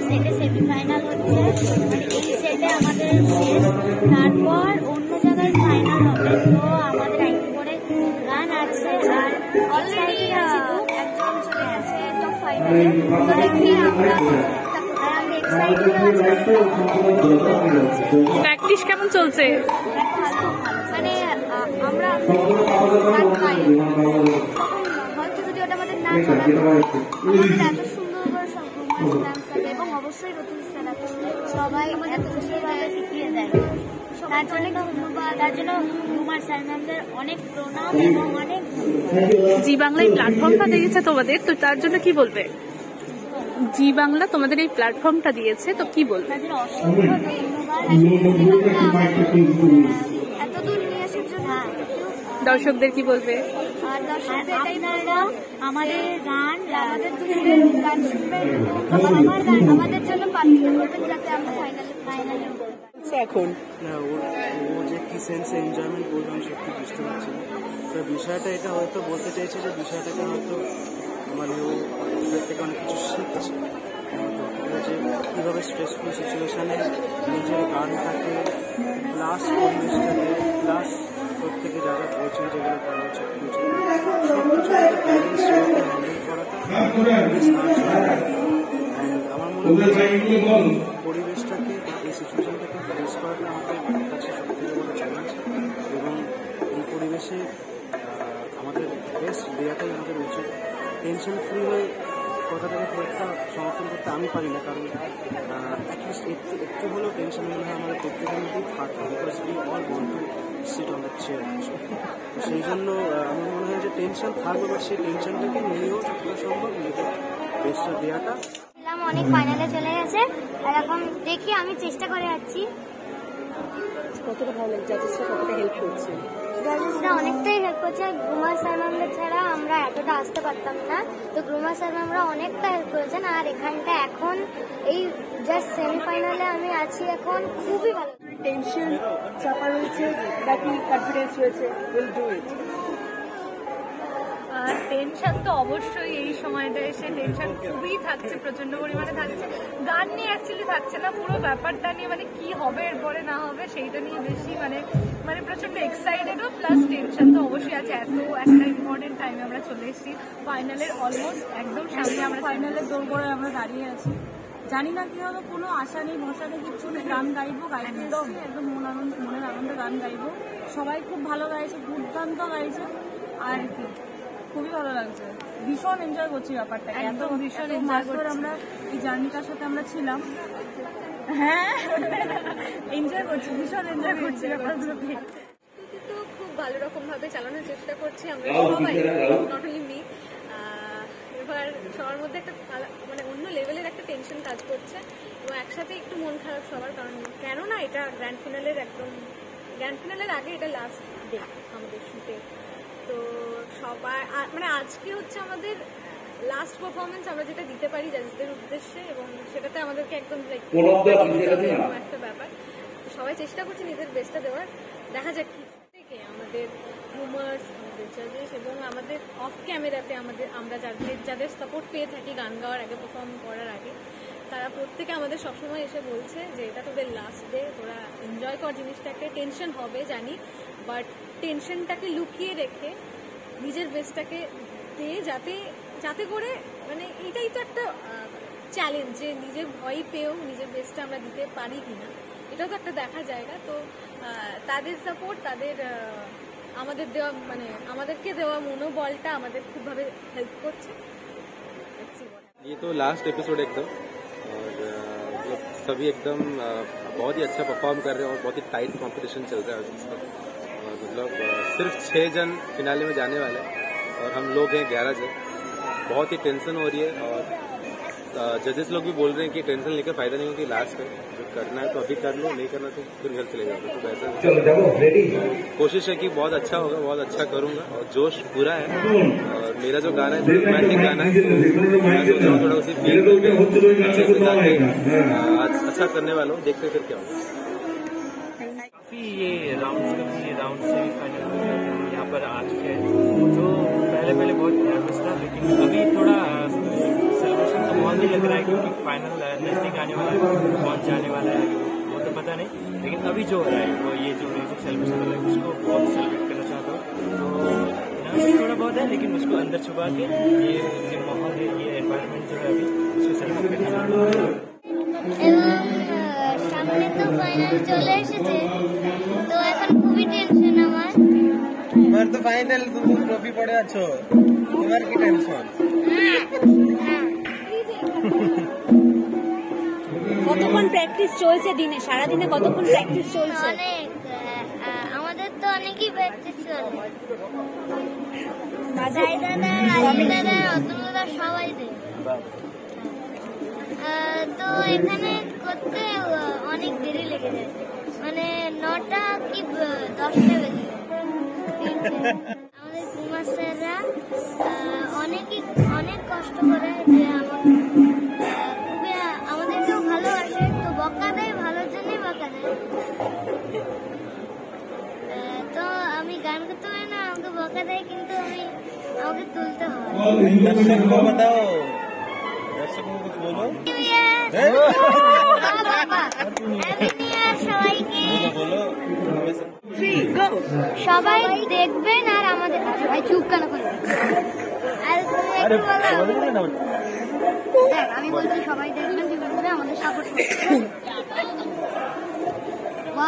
সেটে সেমিফাইনাল হচ্ছে, মানে এই সেটে আমাদের শেষ, তারপর অন্য জায়গায় ফাইনাল হবে। তো আমাদের একটু করে গান আছে আর অলরেডি একজন চলে গেছে টপ ফাইনালে। তো দেখি আমরা প্র্যাকটিস কেমন চলছে? মানে আমরা হয়তো যদি ওটা আমাদের না চলে এত সুন্দর করে সব এবং অবশ্যই সবাই এত সুন্দরভাবে শিখিয়ে দেয়, তার জন্য ধন্যবাদ। তার জন্য রুমার স্যার ম্যামদের অনেক প্রণাম এবং অনেক জি বাংলা এই প্ল্যাটফর্মটা দিয়েছে তোমাদের, তো তার জন্য কি বলবে? জি বাংলা তোমাদের এই প্ল্যাটফর্মটা দিয়েছে, তো কি বলবে? তার জন্য অসংখ্য ধন্যবাদ এতদূর নিয়ে আসার জন্য। দর্শকদের কি বলবে? আর দর্শকদের আপনারা আমাদের গান, আমাদের গান শুনবেন, আমার গান আমাদের জন্য প্রার্থনা করবেন যাতে আমরা ফাইনালে এখন না ও যে কি সেন্সে এনজয়মেন্ট করবে আমি সত্যি বুঝতে পারছি না। তো বিষয়টা এটা হয়তো বলতে চাইছে যে বিষয়টাকে হয়তো মানে ও ওদের থেকে অনেক কিছু শিখছে, যে কীভাবে স্ট্রেসফুল সিচুয়েশানে নিজের গানটাকে প্লাস পরিবেশটাকে প্লাস প্রত্যেকে যারা বলছেন যেগুলো করা হচ্ছে সব কিছু ব্যালেন্স হ্যান্ডেল করাটা আমার মনে হয় পরিবেশটাকে বা এই সিচুয়েশনটাকে ফেস করাটা আমাদের কাছে সবথেকে বড় চ্যালেঞ্জ, এবং এই পরিবেশে আমাদের বেস্ট দেওয়াটাই আমাদের উচিত। টেনশন ফ্রি হয়ে কথাটাকে খুব একটা সমর্থন করতে আমি পারি না, কারণ অ্যাটলিস্ট একটু হলেও টেনশন মনে হয় আমাদের প্রত্যেকের মধ্যেই থাকে, because we all want to sit on the chair. সেই জন্য আমার মনে হয় যে টেনশন থাকবে, বা সেই টেনশনটাকে নিয়েও যতটা সম্ভব নিজেদের বেস্টটা দেওয়াটা। অনেক ফাইনালে চলে গেছে, আর এখন দেখি আমি চেষ্টা করে যাচ্ছি। কতটা ভালো লাগছে? জাজেসরা কতটা হেল্প করছে? জাজেসরা অনেকটাই হেল্প করছে। গ্রুমার স্যার ম্যামদের ছাড়া আমরা এতটা আসতে পারতাম না, তো গ্রুমার স্যার ম্যামরা অনেকটা হেল্প করেছেন। আর এখানটা এখন এই জাস্ট সেমিফাইনালে আমি আছি, এখন খুবই ভালো। টেনশন চাপা রয়েছে নাকি কনফিডেন্স রয়েছে? Will do it. টেনশন তো অবশ্যই এই সময়টা এসে টেনশন খুবই থাকছে, প্রচন্ড পরিমাণে থাকছে। গান নিয়ে অ্যাকচুয়ালি থাকছে না, পুরো ব্যাপারটা নিয়ে মানে কি হবে এরপরে না হবে সেইটা নিয়ে বেশি মানে প্রচন্ড এক্সাইটেডও প্লাস টেনশন তো অবশ্যই আছে। এত একটা ইম্পর্টেন্ট টাইমে আমরা চলে এসেছি, ফাইনালের অলমোস্ট একদম সামনে, আমরা ফাইনালের দৌড় করে আমরা দাঁড়িয়ে আছি। জানি না কি হবে, কোনো আশা নেই ভরসা নেই, কিচ্ছু নেই। গান গাইবো, একদম মনের আনন্দে গান গাইবো। সবাই খুব ভালো গাইছে, দুর্দান্ত গাইছে, আর কি খুবই ভালো লাগছে, ভীষণ এনজয় করছি ব্যাপারটা, একদম ভীষণ এনজয় করছি। আমরা এই জার্নিটার সাথে আমরা ছিলাম, হ্যাঁ এনজয় করছি, ভীষণ এনজয় করছি ব্যাপারগুলোকে। তো খুব ভালো রকম ভাবে চালানোর চেষ্টা করছি আমরা সবাই, নট অনলি মি। এবার সবার মধ্যে একটা মানে অন্য লেভেলের একটা টেনশন কাজ করছে, এবং একসাথে একটু মন খারাপ সবার, কারণ কেননা এটা গ্র্যান্ড ফিনালের আগে এটা লাস্ট ডে আমাদের শুটে। তো সবাই মানে আজকে হচ্ছে আমাদের লাস্ট পারফরমেন্স আমরা যেটা দিতে পারি জাজেসদের উদ্দেশ্যে, এবং সেটাতে আমাদেরকে একদম একটা ব্যাপার। সবাই চেষ্টা করছে নিজের বেস্টটা দেওয়ার, দেখা যাক কি থেকে আমাদের রুমার্স, আমাদের জাজেস এবং আমাদের অফ ক্যামেরাতে আমরা যাদের সাপোর্ট পেয়ে থাকি গান গাওয়ার আগে, পারফর্ম করার আগে, তারা প্রত্যেকে আমাদের সবসময় এসে বলছে যে এটা তোদের লাস্ট ডে, তোরা এনজয় কর জিনিসটাকে, টেনশন হবে জানি, বাট টেনশনটাকে লুকিয়ে রেখে নিজের বেস্টটাকে দিয়ে যাতে করে মানে এটাই তো একটা চ্যালেঞ্জ, যে নিজের ভয় পেয়েও নিজের বেস্টটা আমরা দিতে পারি কিনা, এটাও তো একটা দেখার জায়গা। তো তাদের সাপোর্ট, তাদের আমাদেরকে দেওয়া মনোবলটা আমাদের খুবভাবে হেল্প করছে। ये तो लास्ट एपिसोड एकदम, और मतलब सभी एकदम बहुत ही अच्छा परफॉर्म कर रहे हैं, और बहुत ही टाइट कंपटीशन चल रहा है उसका। मतलब सिर्फ 6 जन फिनाले में जाने वाले हैं, और हम लोग हैं 11 जन। बहुत ही टेंशन हो रही है, और जजेस लोग भी बोल रहे हैं कि टेंशन लेकर फायदा नहीं होगी, लास्ट है, जो करना है तो अभी कर लो, नहीं करना तो फिर घर चले जाओगे। तो वैसा कोशिश है कि बहुत अच्छा होगा, बहुत अच्छा करूंगा, और जोश पूरा है। और मेरा जो गाना है रोमांटिक गाना है, मैं सोच रहा हूँ थोड़ा उसी फील्ड में अच्छे से गाके आज अच्छा करने वाला हूँ, देखते फिर क्या होगा। काफी ये राउंड सेमीफाइनल यहाँ पर आज के, तो पहले बहुत नर्वस था, लेकिन अभी थोड़ा सेलिब्रेशन का माहौल भी लग रहा है क्योंकि फाइनल नजदीक आने वाला है, कौन जाने वाला है वो तो पता नहीं, लेकिन अभी जो हो रहा है वो ये जो म्यूजिक सेलिब्रेशन हो रहा है उसको बहुत सेलिब्रेट करना चाहता हूँ। तो नर्वस थोड़ा बहुत है लेकिन उसको अंदर छुपा के ये जो माहौल है, ये एनवायरनमेंट जो है अभी उसको सेलिब्रेट करना चाहता हूँ। এবং সামনে তো ফাইনাল চলে এসেছে, তো এখন খুবই টেনশন আমার। তোমার তো ফাইনাল, তুমি ট্রফি পড়ে আছো, তোমার কি টেনশন? কতক্ষণ প্র্যাকটিস চলছে দিনে, সারাদিনে কতক্ষণ প্র্যাকটিস চলছে? অনেক, আমাদের তো অনেকই প্র্যাকটিস চলে। সাই দাদা, রাজীব দাদা, অতুল দাদা সবাই দেয়। তো এখানে করতে অনেক দেরি লেগে যায়, মানে 9টা কি 10টা বেজে যায়। আমাদের কুমার স্যাররা অনেক কষ্ট করে যে খুবই আমাদেরকেও ভালোবাসে, তো বকা দেয়, ভালোর জন্যই বকা দেয়। তো আমি গান করতে পারি না, আমাকে বকা দেয়, কিন্তু আমাকে তুলতে হয়। बताओ दर्शकों को कुछ बोलो। সবাই দেখবেন আর আমাদের ভাই চুপ কেন করে? আমি বলছি সবাই দেখবেন, করে আমাদের সাপোর্ট করবেন।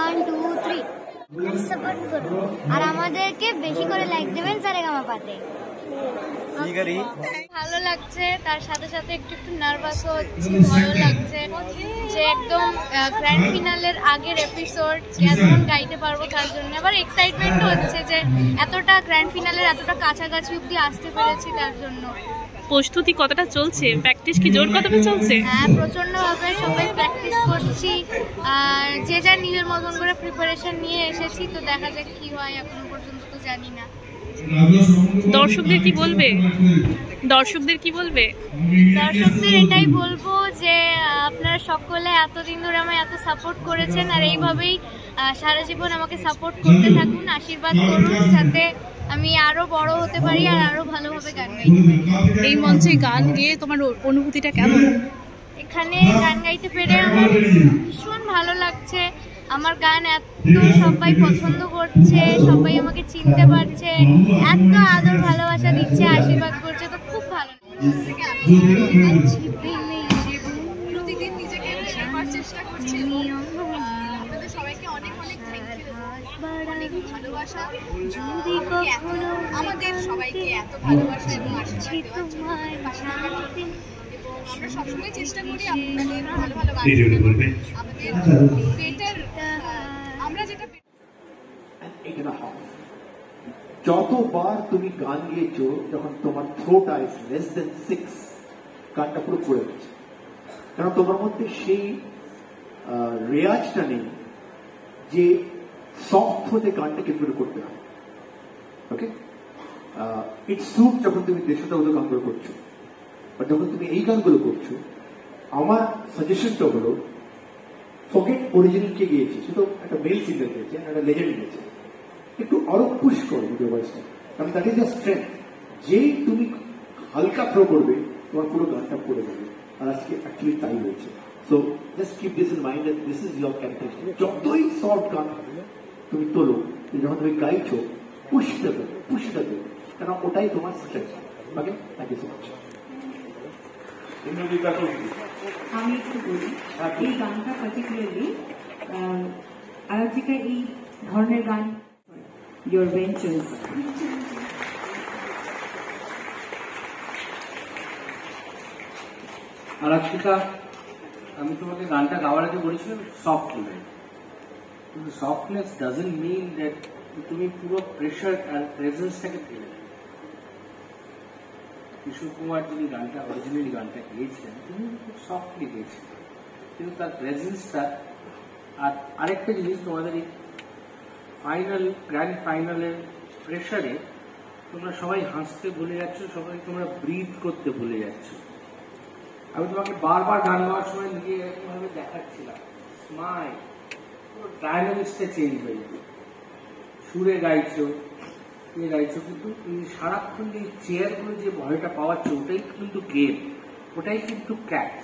1 2 3 সাপোর্ট করুন আর আমাদেরকে বেশি করে লাইক দেবেন সারেগামাপাতে। ভালো লাগছে, তার সাথে সাথে একটু নার্ভাসও হচ্ছে, ভালো লাগছে যে একদম গ্র্যান্ড ফিনালের আগের এপিসোড কেমন গাইতে পারবো তার জন্য। আবার এক্সাইটমেন্টও হচ্ছে যে এতটা গ্র্যান্ড ফিনালের এতটা কাছাকাছি অব্দি আসতে পেরেছি তার জন্য। প্রস্তুতি কতটা চলছে? প্র্যাকটিস কি জোর কতটা চলছে? হ্যাঁ, প্রচন্ডভাবে সবাই প্র্যাকটিস করছি, আর যে যার নিজের মতন করে প্রিপারেশন নিয়ে এসেছি। তো দেখা যাক কি হয়, এখনো পর্যন্ত তো জানি না। দর্শকদের কি বলবে? দর্শকদের এটাই বলবো যে আপনারা সকলে এতদিন ধরে আমায় এত সাপোর্ট করেছেন, আর এইভাবেই সারা জীবন আমাকে সাপোর্ট করতে থাকুন, আশীর্বাদ করুন যাতে আমি আরো বড় হতে পারি আর আরো ভালোভাবে গান গাইতে পারি। এই মঞ্চে গান গেয়ে তোমার অনুভূতিটা কেমন? এখানে গান গাইতে পেরে আমার ভীষণ ভালো লাগছে। আমার গান এত সবাই পছন্দ করছে, সবাই আমাকে চিনতে পারছে, এত আদর ভালোবাসা দিচ্ছে, আশীর্বাদ করছে, তো খুব ভালো প্রতিদিন নিজেকে শেখার চেষ্টা করছি। আপনাদের সবাইকে অনেক অনেক থ্যাংক ইউ, অনেক ভালোবাসা। আমাদের সবাইকে এত ভালোবাসা এবং আশীর্বাদ দেওয়ার জন্য পাশে থাকার জন্য। এবং আমরা সবসময় চেষ্টা করি আপনাদের ভালো ভালো গান শোনানোর, আমাদের বেটার আমরা যেটা যতবার তুমি গান গিয়েছো, যখন তোমার থ্রোট আইস লেস দেন 6 গানটা পুরো পড়ে গেছে, কারণ তোমার মধ্যে সেই রেয়াজটা নেই যে সফট থ্রোতে গানটাকে শুরু করতে হয়। ওকে, ইটস সুট যখন তুমি দেশটাগুলো গানগুলো করছো, বাট যখন তুমি এই গানগুলো করছো, আমার সাজেশনটা হলো ফরগেট অরিজিনাল কে গিয়েছে, সে তো একটা মেল সিঙ্গার গিয়েছে, একটা লেজেন্ড গিয়েছে, একটু আরো পুশ করো ভিডিও ভয়েসটা, কারণ দ্যাট ইজ দ্য স্ট্রেংথ। যেই তুমি হালকা থ্রো করবে, তোমার পুরো গানটা পড়ে যাবে, আর আজকে অ্যাকচুয়ালি তাই হয়েছে। So just keep this in mind that this is your characteristic. যতই সফট গান তুমি তোলো, যখন তুমি গাইছো, পুশটা দেবে, কারণ ওটাই তোমার strength. Okay, thank you so much. আমি একটু বলি, এই গানটা পার্টিকুলারলি আরাধিকা এই ধরনের গান ইয়োর ভেঞ্চার্স। আরাধিকা, আমি তোমাকে গানটা গাওয়ার আগে বলেছিলাম সফট হবে, কিন্তু সফটনেস ডাজন্ট মিন দ্যাট তুমি পুরো প্রেশার আর প্রেজেন্সটাকে ফেলে। কিশোর কুমার যিনি গানটা অরিজিনালি গানটা গেয়েছিলেন, তিনি খুব সফটলি গেয়েছিলেন, কিন্তু তার প্রেজেন্সটা। আর আরেকটা জিনিস, তোমাদের এই ফাইনাল গ্র্যান্ড ফাইনালের প্রেশারে তোমরা সবাই হাসতে ভুলে যাচ্ছ, সবাই তোমরা ব্রিথ করতে ভুলে যাচ্ছ। আমি তোমাকে বারবার গান গাওয়ার সময় নিজে এরকমভাবে দেখাচ্ছিলাম, স্মাইল, পুরো ডায়নামিক্সটা চেঞ্জ হয়ে যাবে। সুরে গাইছো, কিন্তু সারাক্ষণ যে চেয়ারগুলো যে ভয়টা পাওয়াচ্ছে, ওটাই কিন্তু গেম। ওটাই কিন্তু ক্যাচ।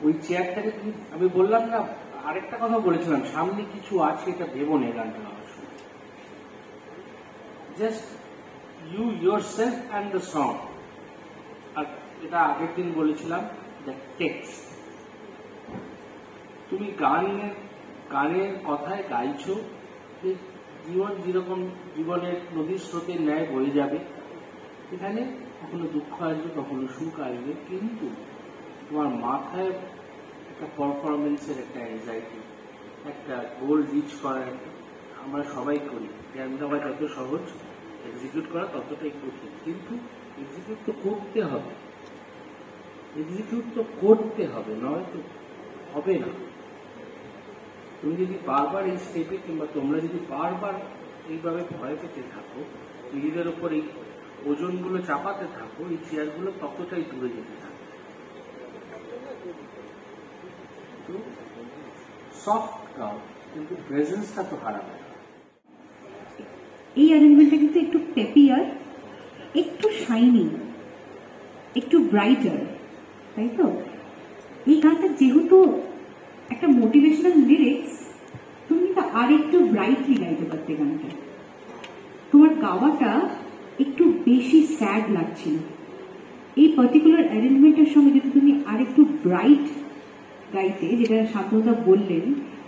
ওই চেয়ারটাকে আমি বললাম না, আরেকটা কথা বলেছিলাম, সামনে কিছু আছে এটা ভেবো না গানটা গাওয়ার সময়। Just you yourself and the song। আর এটা আগের দিন বলেছিলাম, দ্য টেক্সট। তুমি গানের কথায় গাইছো যে জীবন যেরকম জীবনের নদীর স্রোতের ন্যায় বয়ে যাবে, এখানে কখনো দুঃখ আসবে, কখনো সুখ আসবে, কিন্তু তোমার মাথায় একটা পারফরমেন্সের একটা অ্যাংজাইটি, একটা গোল রিচ করার, আমরা সবাই করি, জ্ঞান দেওয়া যত সহজ, এক্সিকিউট করা ততটাই কঠিন। কিন্তু এক্সিকিউট তো করতে হবে, এক্সিকিউট তো করতে হবে, নয় তো হবে না। তুমি যদি বারবার এই স্টেপে, কিংবা তোমরা যদি বারবার এইভাবে ভয় পেতে থাকো, নিজেদের উপর এই ওজনগুলো চাপাতে থাকো, এই চেয়ারগুলো ততটাই দূরে যেতে থাকে। সফট গাও, কিন্তু প্রেজেন্সটা তো হারাবে। এই অ্যারেঞ্জমেন্টটা কিন্তু একটু পেপিয়ার, একটু শাইনি, একটু ব্রাইটার, তাই তো? এই গানটা যেহেতু একটা মোটিভেশনাল লিরিক্স, তুমি কিন্তু আর একটু ব্রাইটলি গাইতে পারতে গানটা। তোমার গাওয়াটা একটু বেশি স্যাড লাগছিল। এই পার্টিকুলার অ্যারেঞ্জমেন্টের সঙ্গে যদি তুমি আরেকটু ব্রাইট গাইতে, যেটা শান্তদা বললেন,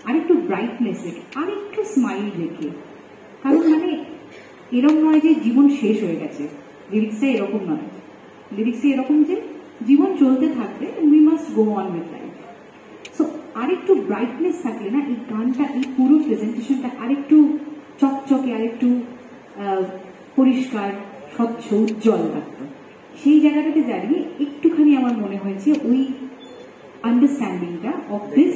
আরেকটু ব্রাইটনেস রেখে, আরেকটু স্মাইল রেখে, কারণ মানে এরকম নয় যে জীবন শেষ হয়ে গেছে, লিরিক্সে এরকম নয়। লিরিক্সে এরকম যে জীবন চলতে থাকবে, we must go on with life. So আরেকটু ব্রাইটনেস থাকলে না এই গানটা, এই পুরো প্রেজেন্টেশনটা আরেকটু চকচকে, আরেকটু পরিষ্কার, স্বচ্ছ, উজ্জ্বল থাকতো। সেই জায়গাটাতে দাঁড়িয়ে একটুখানি আমার মনে হয়েছে ওই আন্ডারস্ট্যান্ডিংটা অফ দিস